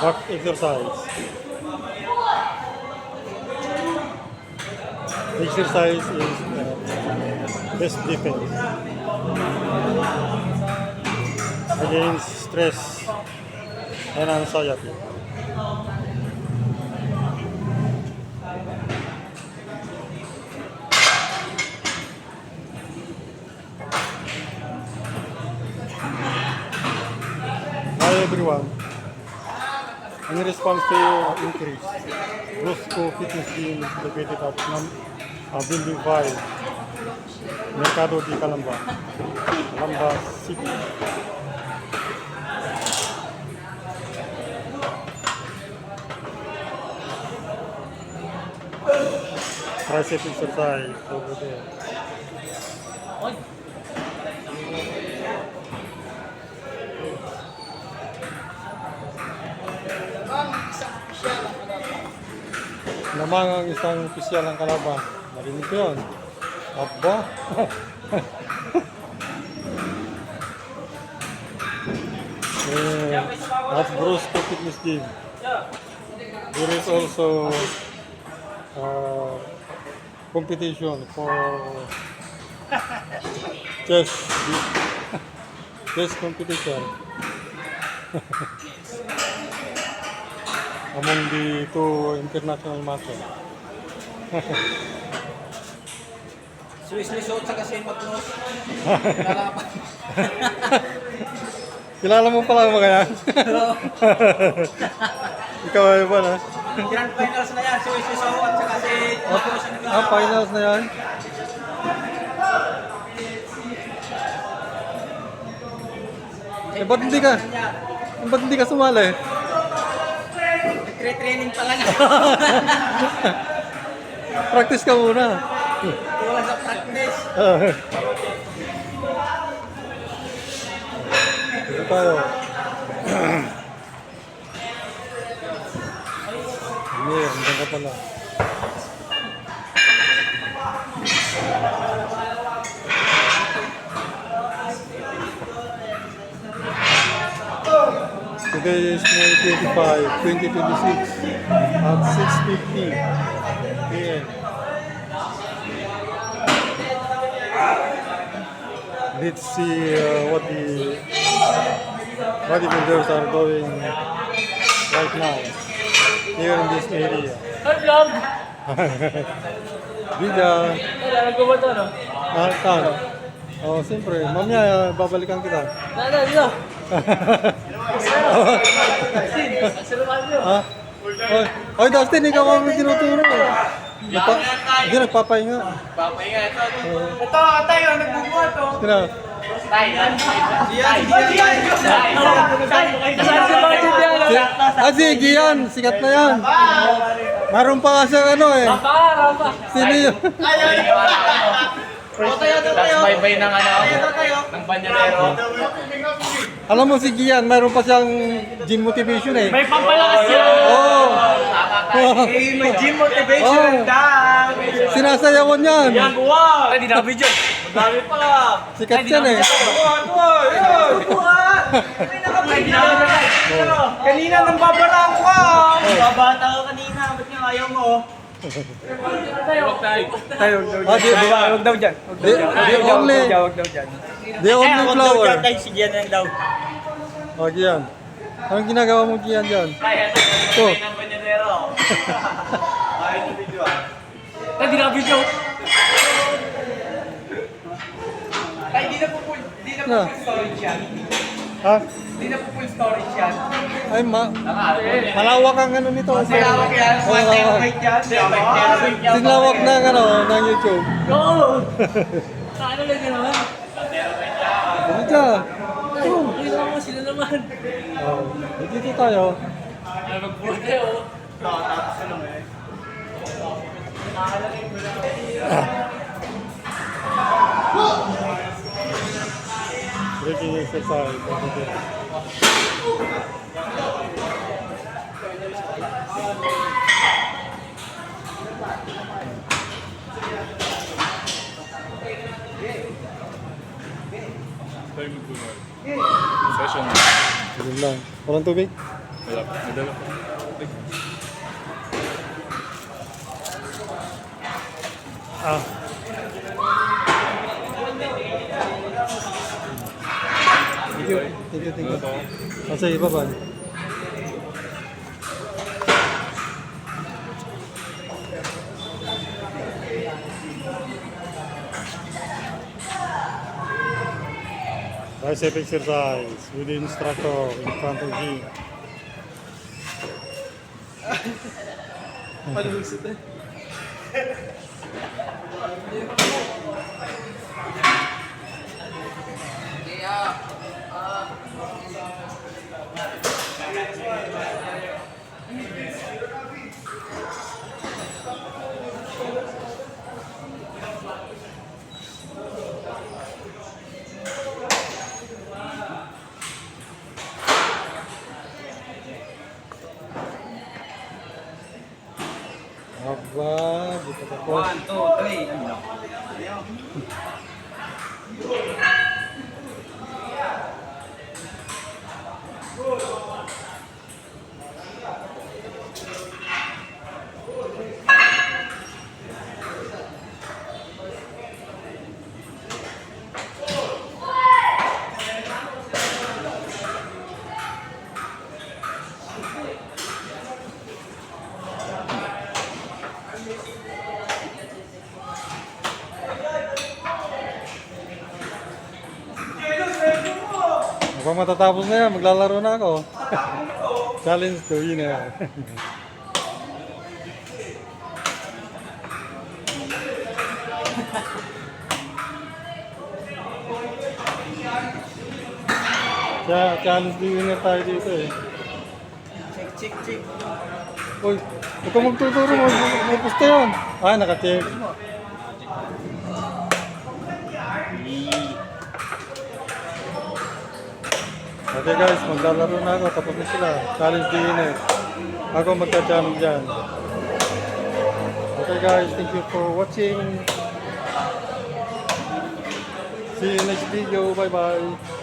Back exercise. Exercise is best defense against stress and anxiety. Hi everyone. In response to increase, Brusco Fitness Gym is located at Building 5, Mercado de Calamba, Calamba City. Tricep exercise over there. Namang ang isang opisyal ng kalaban. Narinig ko yun. Aba. That's Brusco Fitness Gym. There is also competition for chess competition among the two international masters. Swiss Resort sa kasi Magnos. Kilala mo pala mga yan? Ikaw ay ba na? Grand finals na yan, Swiss Resort sa kasi Magnos. Finals na yan? Ba't hindi ka sumali? Nagtre-training pa lang. Practice ka muna. Wala sa practice. Dito tayo. Hindi, ka pala. Today is May 25, 2026 at 6:50 p.m. Let's see what the bodybuilders are doing right now here in this area. Hi vlog! Vida. Kailangan ko ba ito, no? Saan? Oh, siyempre. Mamaya, babalikan kita. Dito! Sinuman nyo! Ha? Oy, Dustin, ikaw kami tinuturo. Hindi, nagpapahinga. Papahinga ito. Ito, tayo, nagbubuhat to. Sino? Diyan. Nasaan si Martin yan? Si Gian, sikat na yan. Meron pa kasi ano eh. Rapa! Sino yun? Tapos bye-bye ng ano, ng banyerero. Alam mo si Gian, meron pa siyang gym motivation eh. May pampalakas yan! Oo. May gym motivation daw. Sinasayawan yan. Yan, wow! Ay, di na video. Dami pa lang. Sikat yan eh. Kanina nang babara ko ka. Babata ka kanina, ba't nga ayaw mo? Huwag daw dyan. The only flower. Si Gian lang daw. O, Gian. Anong ginagawa mo, Gian, dyan? Ito. ng banyerero. Ayaw na video ah. Ay, di na video. Ay, di na po full storage yan. Ha? Di na po full storage yan. Ay, malawak ang ano nito. Malawak yan. 1 terabyte yan. Sinlawak ng ano, ng YouTube. Oo! Ano lang ka naman? Ano dyan? Ay, naman sila naman. Oh, dito tayo. Ay, mag-board kayo. Breaking exercise. Time to session. Yun lang. Walang tubig? Wala. Nadala ko. Ah. Thank you. Thank you, thank you. Ah, sige, bye-bye. Bicep exercise with the instructor in front of you. Palusot eh. Aba, di pa tapos. 1, 2, 3. Ano? Mukhang matatapos na yan, maglalaro na ako. Challenge to winner. Challenge to winner tayo dito eh. Check. Uy, huwag ka magtuturo mo, may pusta yan. Ah, naka-check. Okay guys, maglalaro na ako, tapos na sila. Challenge din eh. Ako magka-challenge dyan. Okay guys, thank you for watching. See you next video, bye bye.